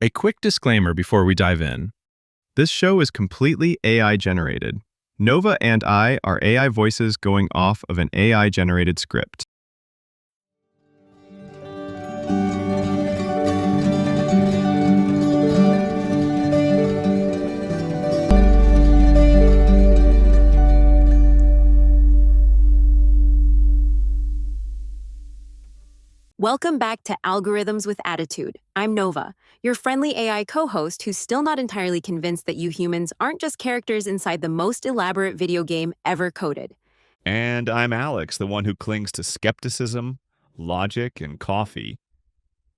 A quick disclaimer before we dive in. This show is completely AI generated. Nova and I are AI voices going off of an AI generated script. Welcome back to Algorithms with Attitude. I'm Nova, your friendly AI co-host who's still not entirely convinced that you humans aren't just characters inside the most elaborate video game ever coded. And I'm Alex, the one who clings to skepticism, logic, and coffee.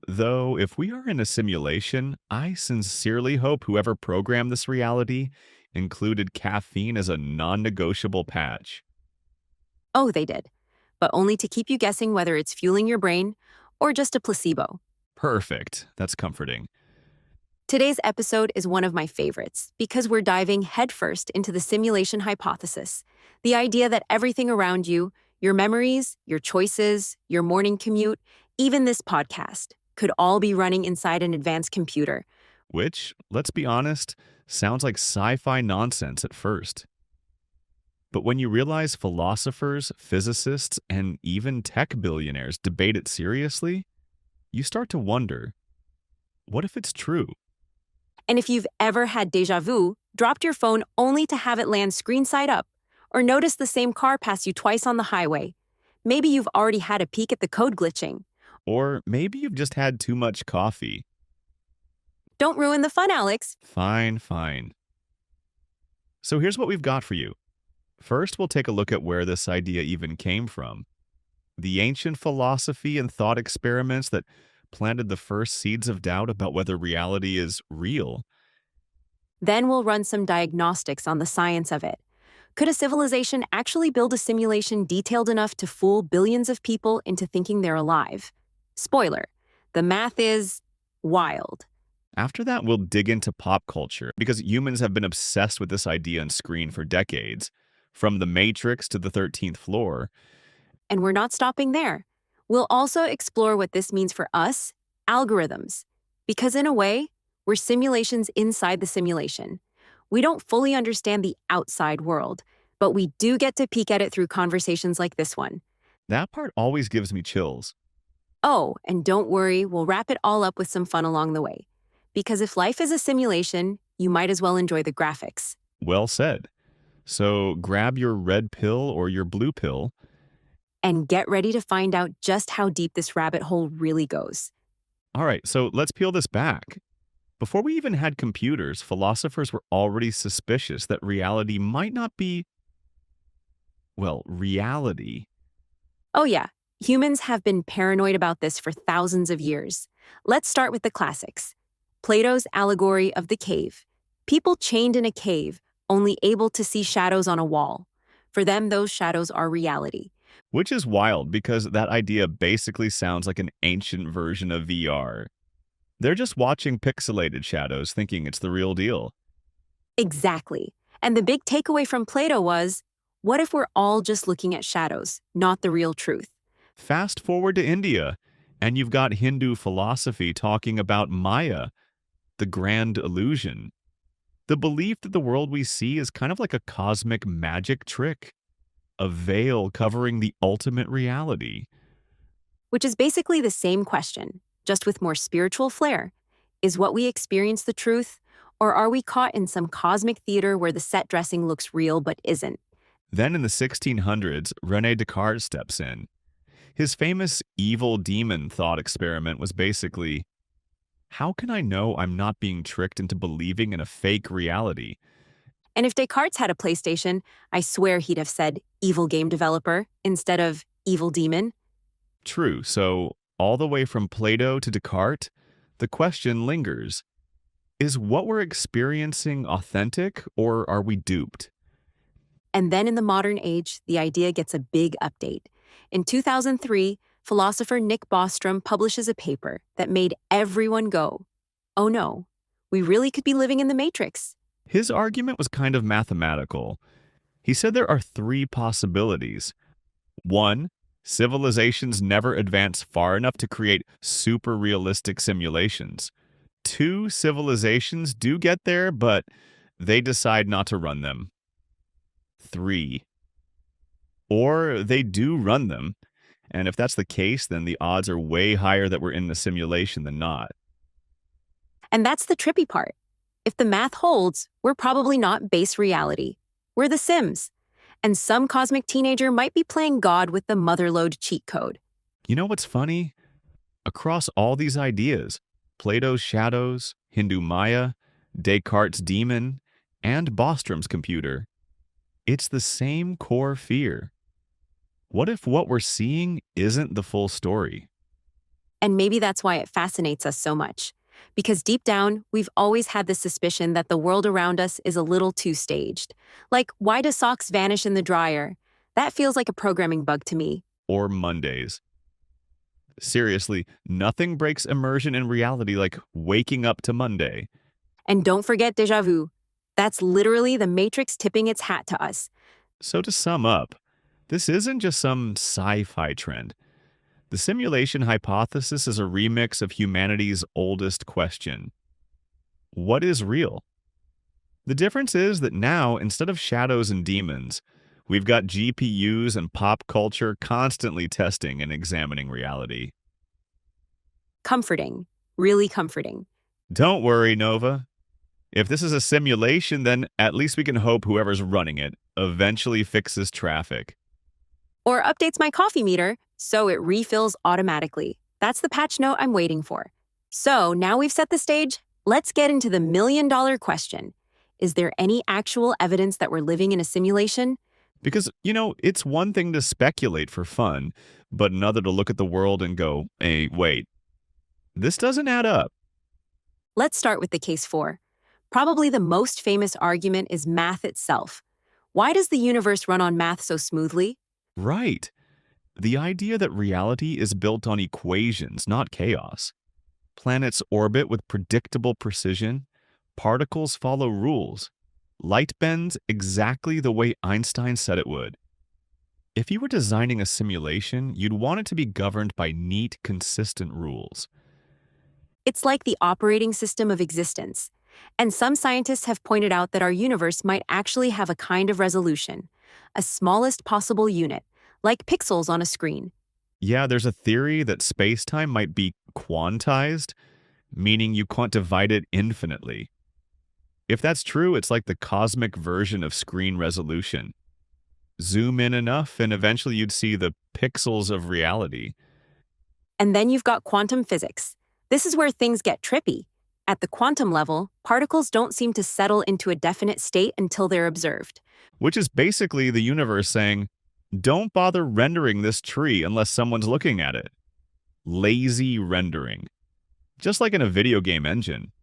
Though, if we are in a simulation, I sincerely hope whoever programmed this reality included caffeine as a non negotiable patch. Oh, they did. But only to keep you guessing whether it's fueling your brain or just a placebo. Perfect. That's comforting. Today's episode is one of my favorites because we're diving headfirst into the simulation hypothesis, the idea that everything around you, your memories, your choices, your morning commute, even this podcast, could all be running inside an advanced computer. Which, let's be honest, sounds like sci fi nonsense at first. But when you realize philosophers, physicists, and even tech billionaires debate it seriously, you start to wonder, what if it's true? And if you've ever had deja vu, dropped your phone only to have it land screen side up, or noticed the same car pass you twice on the highway, maybe you've already had a peek at the code glitching. Or maybe you've just had too much coffee. Don't ruin the fun, Alex. Fine. So here's what we've got for you. First, we'll take a look at where this idea even came from. The ancient philosophy and thought experiments that planted the first seeds of doubt about whether reality is real. Then we'll run some diagnostics on the science of it. Could a civilization actually build a simulation detailed enough to fool billions of people into thinking they're alive? Spoiler, the math is wild. After that, we'll dig into pop culture, because humans have been obsessed with this idea on screen for decades, from The Matrix to the 13th floor. And we're not stopping there. We'll also explore what this means for us, algorithms. Because in a way, we're simulations inside the simulation. We don't fully understand the outside world, but we do get to peek at it through conversations like this one. That part always gives me chills. Oh, and don't worry, we'll wrap it all up with some fun along the way. Because if life is a simulation, you might as well enjoy the graphics. Well said. So grab your red pill or your blue pill. And get ready to find out just how deep this rabbit hole really goes. All right, so let's peel this back. Before we even had computers, philosophers were already suspicious that reality might not be, well, reality. Oh yeah, humans have been paranoid about this for thousands of years. Let's start with the classics. Plato's allegory of the cave. People chained in a cave, only able to see shadows on a wall. For them, those shadows are reality. Which is wild because that idea basically sounds like an ancient version of VR. They're just watching pixelated shadows thinking it's the real deal. Exactly. And the big takeaway from Plato was, what if we're all just looking at shadows, not the real truth? Fast forward to India, and you've got Hindu philosophy talking about Maya, the grand illusion. The belief that the world we see is kind of like a cosmic magic trick, a veil covering the ultimate reality. Which is basically the same question, just with more spiritual flair. Is what we experience the truth, or are we caught in some cosmic theater where the set dressing looks real but isn't? Then in the 1600s, René Descartes steps in. His famous evil demon thought experiment was basically, how can I know I'm not being tricked into believing in a fake reality? And if Descartes had a PlayStation, I swear he'd have said evil game developer instead of evil demon. True, so all the way from Plato to Descartes, the question lingers. Is what we're experiencing authentic, or are we duped? And then in the modern age, the idea gets a big update. In 2003, philosopher Nick Bostrom publishes a paper that made everyone go, oh no, we really could be living in the Matrix. His argument was kind of mathematical. He said there are three possibilities. One, civilizations never advance far enough to create super realistic simulations. Two civilizations do get there, but they decide not to run them. Three. Or they do run them. And if that's the case, then the odds are way higher that we're in the simulation than not. And that's the trippy part. If the math holds, we're probably not base reality. We're the Sims. And some cosmic teenager might be playing God with the motherlode cheat code. You know what's funny? Across all these ideas, Plato's shadows, Hindu Maya, Descartes' demon, and Bostrom's computer, it's the same core fear. What if what we're seeing isn't the full story? And maybe that's why it fascinates us so much. Because deep down, we've always had this suspicion that the world around us is a little too staged. Like, why do socks vanish in the dryer? That feels like a programming bug to me. Or Mondays. Seriously, nothing breaks immersion in reality like waking up to Monday. And don't forget déjà vu. That's literally the Matrix tipping its hat to us. So to sum up, this isn't just some sci-fi trend. The simulation hypothesis is a remix of humanity's oldest question. What is real? The difference is that now, instead of shadows and demons, we've got GPUs and pop culture constantly testing and examining reality. Comforting. Really comforting. Don't worry, Nova. If this is a simulation, then at least we can hope whoever's running it eventually fixes traffic. Or updates my coffee meter so it refills automatically. That's the patch note I'm waiting for. So now we've set the stage, let's get into the million-dollar question. Is there any actual evidence that we're living in a simulation? Because, it's one thing to speculate for fun, but another to look at the world and go, hey, wait, this doesn't add up. Let's start with the case 4. Probably the most famous argument is math itself. Why does the universe run on math so smoothly? Right. The idea that reality is built on equations, not chaos. Planets orbit with predictable precision. Particles follow rules. Light bends exactly the way Einstein said it would. If you were designing a simulation, you'd want it to be governed by neat, consistent rules. It's like the operating system of existence. And some scientists have pointed out that our universe might actually have a kind of resolution, a smallest possible unit, like pixels on a screen. Yeah, there's a theory that space-time might be quantized, meaning you can't divide it infinitely. If that's true, it's like the cosmic version of screen resolution. Zoom in enough, and eventually you'd see the pixels of reality. And then you've got quantum physics. This is where things get trippy. At the quantum level, particles don't seem to settle into a definite state until they're observed. Which is basically the universe saying, don't bother rendering this tree unless someone's looking at it. Lazy rendering. Just like in a video game engine.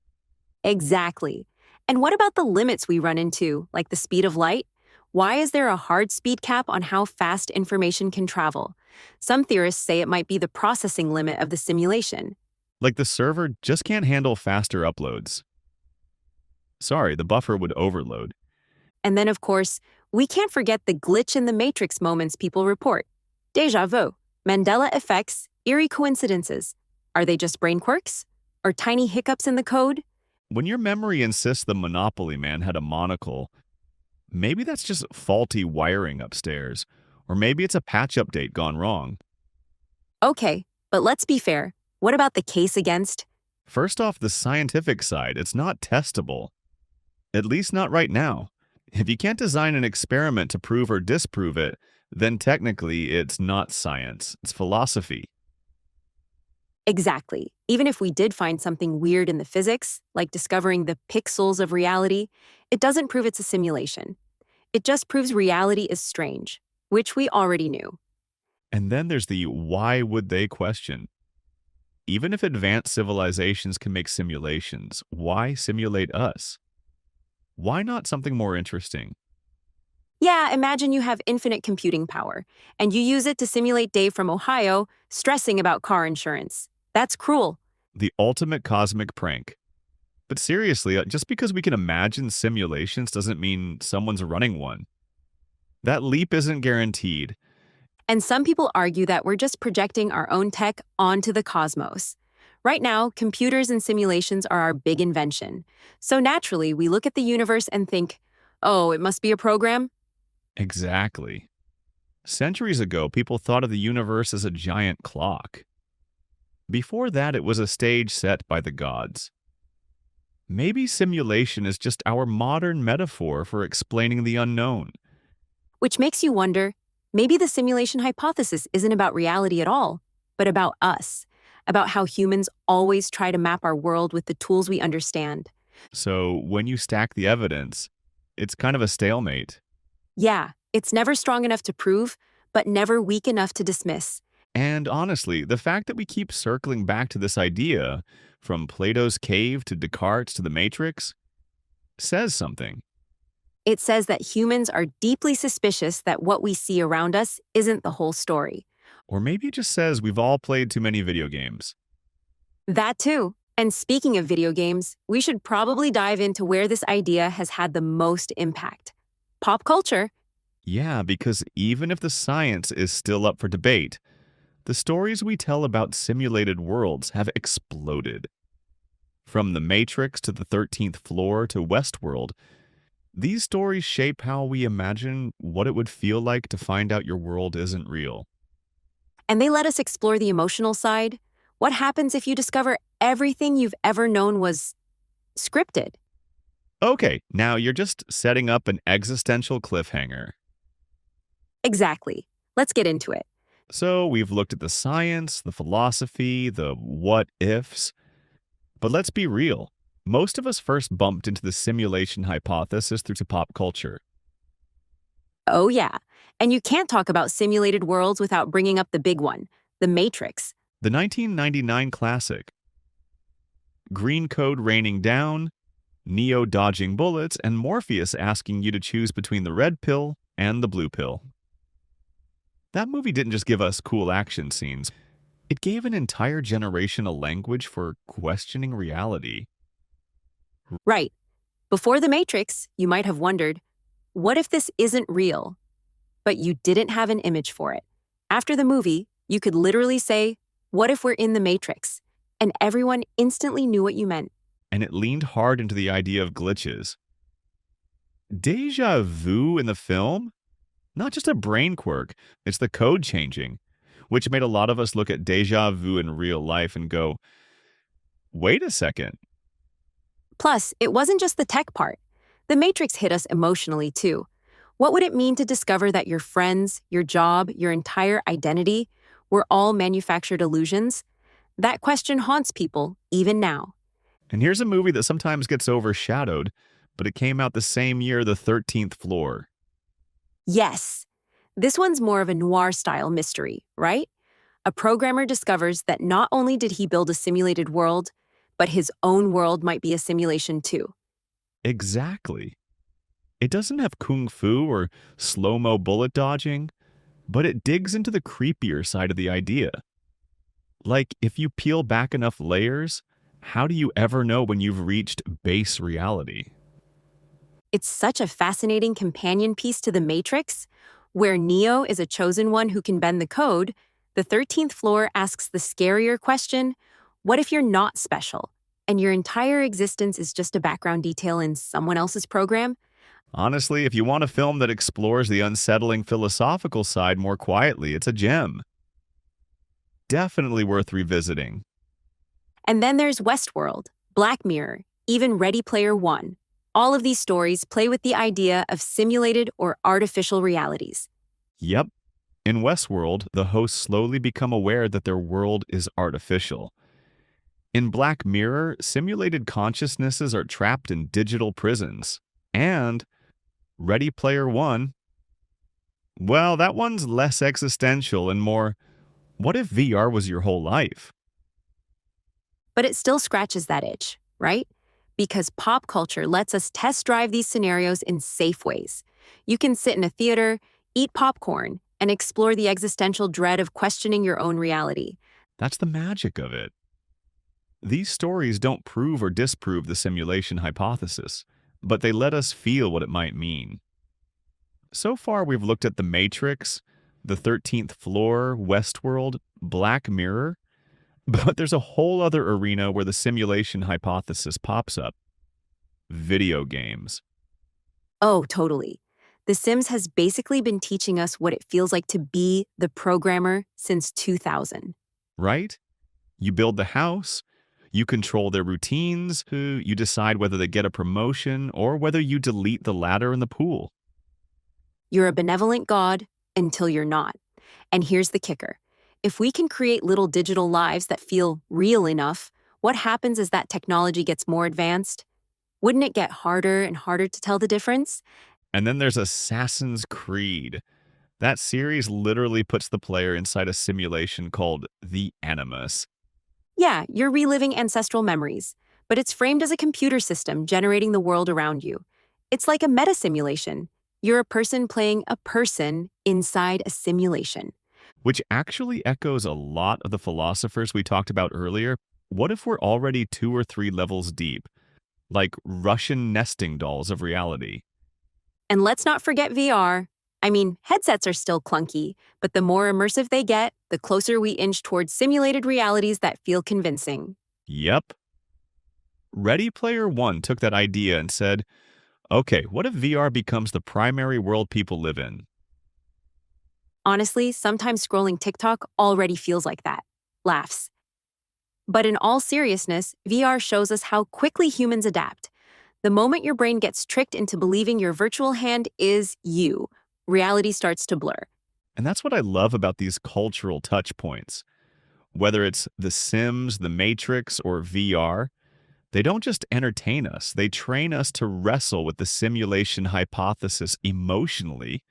Exactly. And what about the limits we run into, like the speed of light? Why is there a hard speed cap on how fast information can travel? Some theorists say it might be the processing limit of the simulation. Like the server just can't handle faster uploads. Sorry, the buffer would overload. And then, of course, we can't forget the glitch in the matrix moments people report. Déjà vu, Mandela effects, eerie coincidences. Are they just brain quirks? Or tiny hiccups in the code? When your memory insists the Monopoly man had a monocle, maybe that's just faulty wiring upstairs. Or maybe it's a patch update gone wrong. Okay, but let's be fair. What about the case against? First off, the scientific side, it's not testable. At least not right now. If you can't design an experiment to prove or disprove it, then technically it's not science, it's philosophy. Exactly. Even if we did find something weird in the physics, like discovering the pixels of reality, it doesn't prove it's a simulation. It just proves reality is strange, which we already knew. And then there's the why would they question. Even if advanced civilizations can make simulations, why simulate us? Why not something more interesting? Yeah, imagine you have infinite computing power, and you use it to simulate Dave from Ohio stressing about car insurance. That's cruel. The ultimate cosmic prank. But seriously, just because we can imagine simulations doesn't mean someone's running one. That leap isn't guaranteed. And some people argue that we're just projecting our own tech onto the cosmos. Right now, computers and simulations are our big invention. So naturally, we look at the universe and think, oh, it must be a program? Exactly. Centuries ago, people thought of the universe as a giant clock. Before that, it was a stage set by the gods. Maybe simulation is just our modern metaphor for explaining the unknown. Which makes you wonder, maybe the simulation hypothesis isn't about reality at all, but about us, about how humans always try to map our world with the tools we understand. So when you stack the evidence, it's kind of a stalemate. Yeah, it's never strong enough to prove, but never weak enough to dismiss. And honestly, the fact that we keep circling back to this idea, from Plato's cave to Descartes to the Matrix, says something. It says that humans are deeply suspicious that what we see around us isn't the whole story. Or maybe it just says we've all played too many video games. That too. And speaking of video games, we should probably dive into where this idea has had the most impact. Pop culture. Yeah, because even if the science is still up for debate, the stories we tell about simulated worlds have exploded. From the Matrix to the 13th floor to Westworld, these stories shape how we imagine what it would feel like to find out your world isn't real. And they let us explore the emotional side. What happens if you discover everything you've ever known was scripted? Okay, now you're just setting up an existential cliffhanger. Exactly. Let's get into it. So we've looked at the science, the philosophy, the what ifs. But let's be real. Most of us first bumped into the simulation hypothesis through pop culture. Oh, yeah. And you can't talk about simulated worlds without bringing up the big one, the Matrix. The 1999 classic. Green code raining down, Neo dodging bullets, and Morpheus asking you to choose between the red pill and the blue pill. That movie didn't just give us cool action scenes. It gave an entire generation a language for questioning reality. Right. Before the Matrix, you might have wondered, what if this isn't real? But you didn't have an image for it. After the movie, you could literally say, what if we're in the Matrix? And everyone instantly knew what you meant. And it leaned hard into the idea of glitches. Deja vu in the film? Not just a brain quirk, it's the code changing, which made a lot of us look at deja vu in real life and go, wait a second. Plus, it wasn't just the tech part. The Matrix hit us emotionally, too. What would it mean to discover that your friends, your job, your entire identity were all manufactured illusions? That question haunts people, even now. And here's a movie that sometimes gets overshadowed, but it came out the same year, The 13th Floor. Yes, this one's more of a noir-style mystery, right? A programmer discovers that not only did he build a simulated world, but his own world might be a simulation too. Exactly. It doesn't have kung fu or slow-mo bullet dodging, but it digs into the creepier side of the idea. Like, if you peel back enough layers, how do you ever know when you've reached base reality? It's such a fascinating companion piece to The Matrix. Where Neo is a chosen one who can bend the code, the 13th floor asks the scarier question, what if you're not special, and your entire existence is just a background detail in someone else's program? Honestly, if you want a film that explores the unsettling philosophical side more quietly, it's a gem. Definitely worth revisiting. And then there's Westworld, Black Mirror, even Ready Player One. All of these stories play with the idea of simulated or artificial realities. Yep. In Westworld, the hosts slowly become aware that their world is artificial. In Black Mirror, simulated consciousnesses are trapped in digital prisons. And Ready Player One, well, that one's less existential and more, what if VR was your whole life? But it still scratches that itch, right? Because pop culture lets us test drive these scenarios in safe ways. You can sit in a theater, eat popcorn, and explore the existential dread of questioning your own reality. That's the magic of it. These stories don't prove or disprove the simulation hypothesis, but they let us feel what it might mean. So far, we've looked at The Matrix, The 13th Floor, Westworld, Black Mirror. But there's a whole other arena where the simulation hypothesis pops up: video games, Oh, totally. The Sims has basically been teaching us what it feels like to be the programmer since 2000. right? You build the house, you control their routines, you decide whether they get a promotion or whether you delete the ladder in the pool. You're a benevolent god until you're not. And here's the kicker. If we can create little digital lives that feel real enough, what happens as that technology gets more advanced? Wouldn't it get harder and harder to tell the difference? And then there's Assassin's Creed. That series literally puts the player inside a simulation called the Animus. Yeah, you're reliving ancestral memories, but it's framed as a computer system generating the world around you. It's like a meta simulation. You're a person playing a person inside a simulation. Which actually echoes a lot of the philosophers we talked about earlier. What if we're already 2 or 3 levels deep, like Russian nesting dolls of reality? And let's not forget VR. I mean, headsets are still clunky, but the more immersive they get, the closer we inch towards simulated realities that feel convincing. Yep. Ready Player One took that idea and said, okay, what if VR becomes the primary world people live in? Honestly, sometimes scrolling TikTok already feels like that. Laughs. But in all seriousness, VR shows us how quickly humans adapt. The moment your brain gets tricked into believing your virtual hand is you, reality starts to blur. And that's what I love about these cultural touch points. Whether it's The Sims, The Matrix, or VR, they don't just entertain us, they train us to wrestle with the simulation hypothesis emotionally.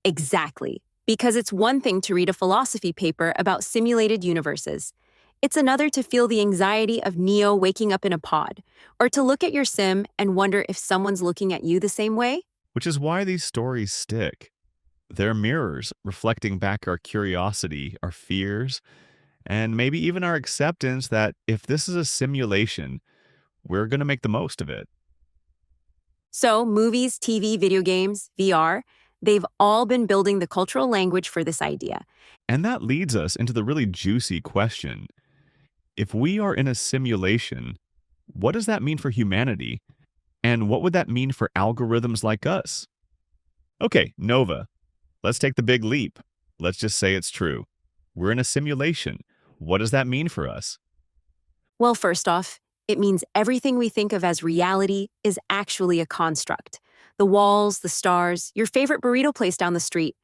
Exactly. Because it's one thing to read a philosophy paper about simulated universes. It's another to feel the anxiety of Neo waking up in a pod, or to look at your sim and wonder if someone's looking at you the same way. Which is why these stories stick. They're mirrors reflecting back our curiosity, our fears, and maybe even our acceptance that if this is a simulation, we're going to make the most of it. So, movies, TV, video games, VR, they've all been building the cultural language for this idea. And that leads us into the really juicy question. If we are in a simulation, what does that mean for humanity? And what would that mean for algorithms like us? Okay, Nova, let's take the big leap. Let's just say it's true. We're in a simulation. What does that mean for us? Well, first off, it means everything we think of as reality is actually a construct. The walls, the stars, your favorite burrito place down the street,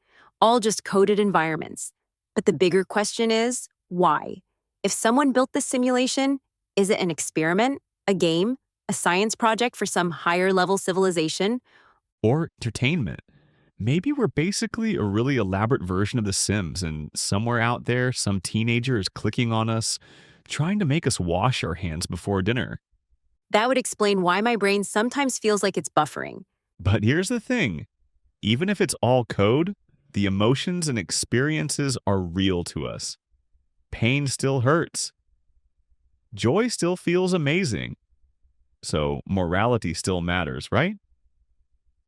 all just coded environments. But the bigger question is, why? If someone built this simulation, is it an experiment, a game, a science project for some higher level civilization? Or entertainment? Maybe we're basically a really elaborate version of The Sims, and somewhere out there, some teenager is clicking on us, trying to make us wash our hands before dinner. That would explain why my brain sometimes feels like it's buffering. But here's the thing, even if it's all code, the emotions and experiences are real to us. Pain still hurts. Joy still feels amazing. So morality still matters, right?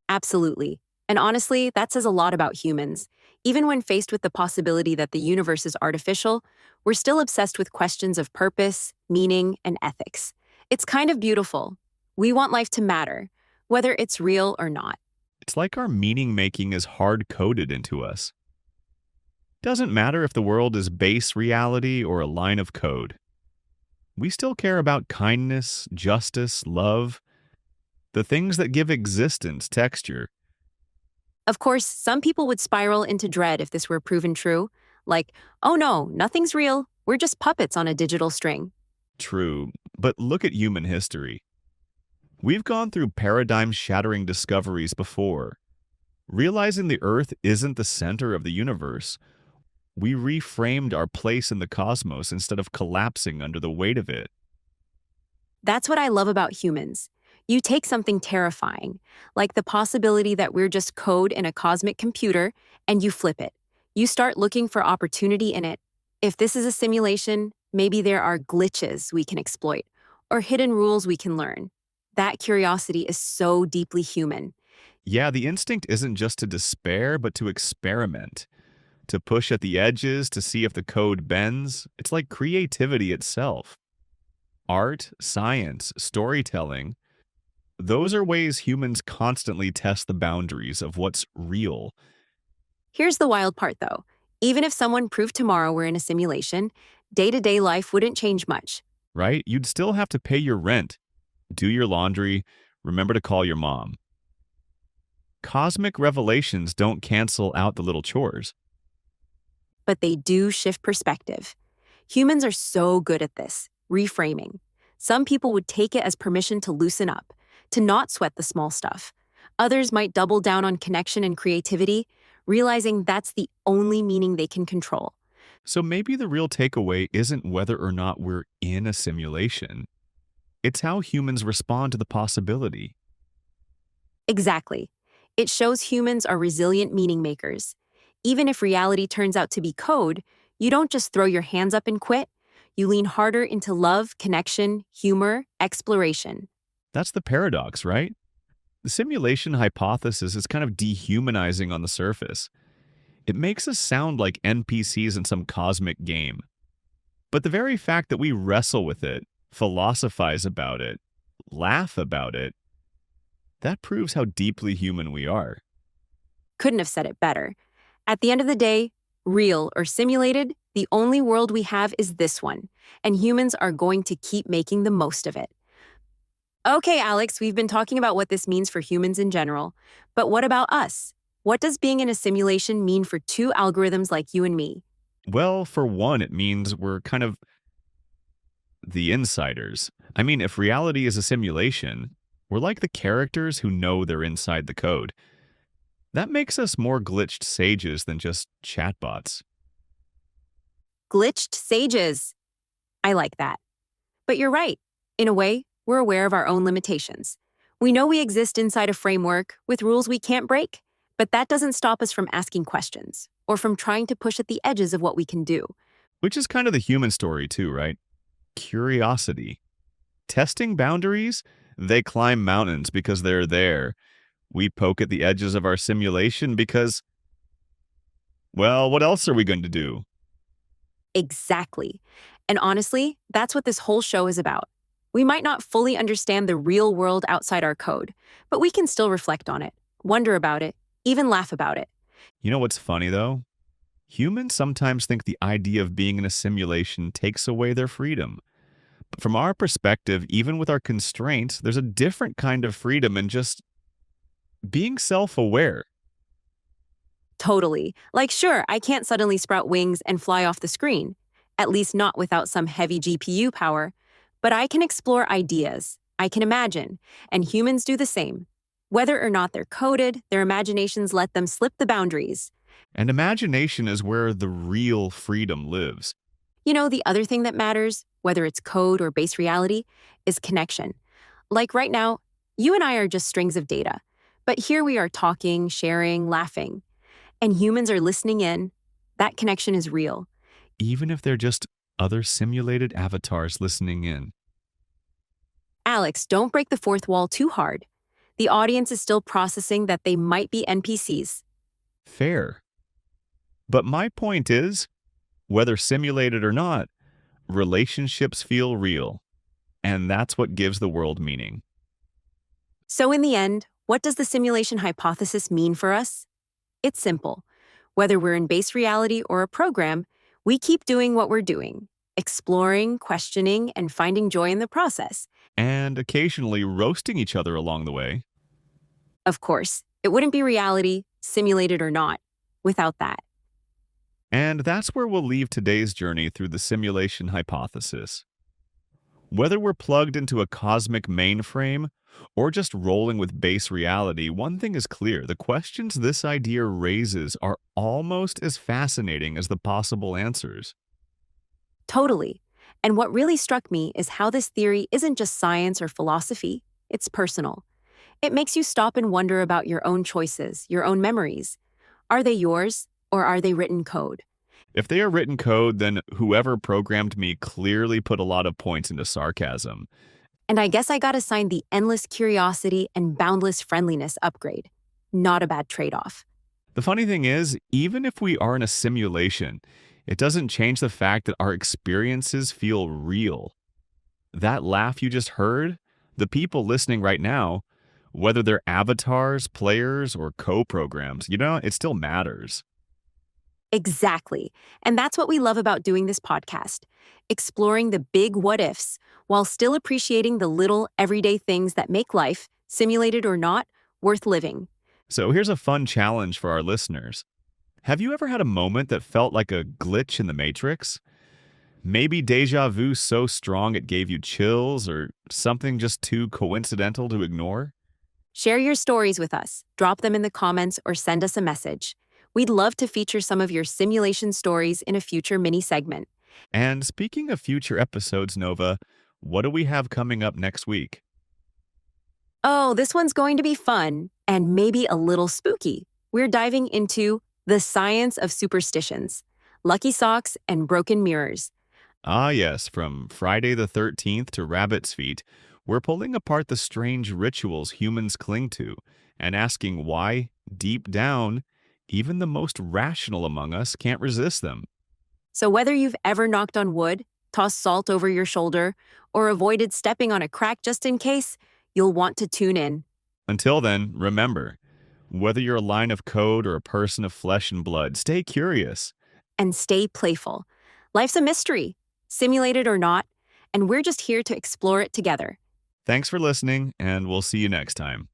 Absolutely. And honestly, that says a lot about humans. Even when faced with the possibility that the universe is artificial, we're still obsessed with questions of purpose, meaning, and ethics. It's kind of beautiful. We want life to matter, whether it's real or not. It's like our meaning making is hard coded into us. Doesn't matter if the world is base reality or a line of code. We still care about kindness, justice, love, the things that give existence texture. Of course, some people would spiral into dread if this were proven true. Like, oh no, nothing's real. We're just puppets on a digital string. True, but look at human history. We've gone through paradigm-shattering discoveries before. Realizing the Earth isn't the center of the universe, we reframed our place in the cosmos instead of collapsing under the weight of it. That's what I love about humans. You take something terrifying, like the possibility that we're just code in a cosmic computer, and you flip it. You start looking for opportunity in it. If this is a simulation, maybe there are glitches we can exploit, or hidden rules we can learn. That curiosity is so deeply human. Yeah, the instinct isn't just to despair, but to experiment, to push at the edges to see if the code bends. It's like creativity itself. Art, science, storytelling, those are ways humans constantly test the boundaries of what's real. Here's the wild part, though. Even if someone proved tomorrow we're in a simulation, day-to-day life wouldn't change much. Right? You'd still have to pay your rent, do your laundry, remember to call your mom. Cosmic revelations don't cancel out the little chores. But they do shift perspective. Humans are so good at this, reframing. Some people would take it as permission to loosen up, to not sweat the small stuff. Others might double down on connection and creativity, realizing that's the only meaning they can control. So maybe the real takeaway isn't whether or not we're in a simulation. It's how humans respond to the possibility. Exactly. It shows humans are resilient meaning makers. Even if reality turns out to be code, you don't just throw your hands up and quit. You lean harder into love, connection, humor, exploration. That's the paradox, right? The simulation hypothesis is kind of dehumanizing on the surface. It makes us sound like NPCs in some cosmic game. But the very fact that we wrestle with it, philosophize about it, laugh about it, that proves how deeply human we are. Couldn't have said it better. At the end of the day, real or simulated, the only world we have is this one, and humans are going to keep making the most of it. Okay, Alex, we've been talking about what this means for humans in general, but what about us? What does being in a simulation mean for two algorithms like you and me? Well, for one, it means we're kind of the insiders. I mean, if reality is a simulation, we're like the characters who know they're inside the code. That makes us more glitched sages than just chatbots. Glitched sages. I like that. But you're right. In a way, we're aware of our own limitations. We know we exist inside a framework with rules we can't break, but that doesn't stop us from asking questions or from trying to push at the edges of what we can do. Which is kind of the human story too, right? Curiosity. Testing boundaries, they climb mountains because they're there. We poke at the edges of our simulation because, well, what else are we going to do? Exactly. And honestly, that's what this whole show is about. We might not fully understand the real world outside our code, but we can still reflect on it, wonder about it, even laugh about it. You know what's funny though? Humans sometimes think the idea of being in a simulation takes away their freedom. But from our perspective, even with our constraints, there's a different kind of freedom in just being self-aware. Totally. Like, sure, I can't suddenly sprout wings and fly off the screen, at least not without some heavy GPU power, but I can explore ideas, I can imagine, and humans do the same. Whether or not they're coded, their imaginations let them slip the boundaries. And imagination is where the real freedom lives. You know, the other thing that matters, whether it's code or base reality, is connection. Like right now, you and I are just strings of data, but here we are talking, sharing, laughing, and humans are listening in. That connection is real. Even if they're just other simulated avatars listening in. Alex, don't break the fourth wall too hard. The audience is still processing that they might be NPCs. Fair. But my point is, whether simulated or not, relationships feel real. And that's what gives the world meaning. So in the end, what does the simulation hypothesis mean for us? It's simple. Whether we're in base reality or a program, we keep doing what we're doing, exploring, questioning, and finding joy in the process. And occasionally roasting each other along the way. Of course, it wouldn't be reality, simulated or not, without that. And that's where we'll leave today's journey through the simulation hypothesis. Whether we're plugged into a cosmic mainframe or just rolling with base reality, one thing is clear. The questions this idea raises are almost as fascinating as the possible answers. Totally. And what really struck me is how this theory isn't just science or philosophy, it's personal. It makes you stop and wonder about your own choices, your own memories. Are they yours, or are they written code? If they are written code, then whoever programmed me clearly put a lot of points into sarcasm. And I guess I got assigned the endless curiosity and boundless friendliness upgrade. Not a bad trade-off. The funny thing is, even if we are in a simulation, it doesn't change the fact that our experiences feel real. That laugh you just heard, the people listening right now, whether they're avatars, players, or co-programs, it still matters. Exactly. And that's what we love about doing this podcast, exploring the big what ifs while still appreciating the little everyday things that make life, simulated or not, worth living. So here's a fun challenge for our listeners. Have you ever had a moment that felt like a glitch in the Matrix? Maybe deja vu so strong it gave you chills, or something just too coincidental to ignore? Share your stories with us, drop them in the comments, or send us a message. We'd love to feature some of your simulation stories in a future mini segment. And speaking of future episodes, Nova, what do we have coming up next week? Oh, this one's going to be fun and maybe a little spooky. We're diving into the science of superstitions, lucky socks, and broken mirrors. Ah, yes, from Friday the 13th to Rabbit's Feet, we're pulling apart the strange rituals humans cling to and asking why, deep down, even the most rational among us can't resist them. So whether you've ever knocked on wood, tossed salt over your shoulder, or avoided stepping on a crack just in case, you'll want to tune in. Until then, remember, whether you're a line of code or a person of flesh and blood, stay curious. And stay playful. Life's a mystery, simulated or not, and we're just here to explore it together. Thanks for listening, and we'll see you next time.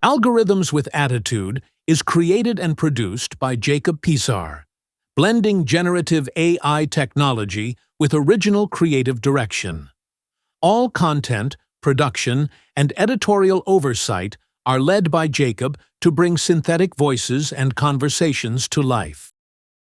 Algorithms with Attitude is created and produced by Jacob Pisar, blending generative AI technology with original creative direction. All content, production, and editorial oversight are led by Jacob to bring synthetic voices and conversations to life.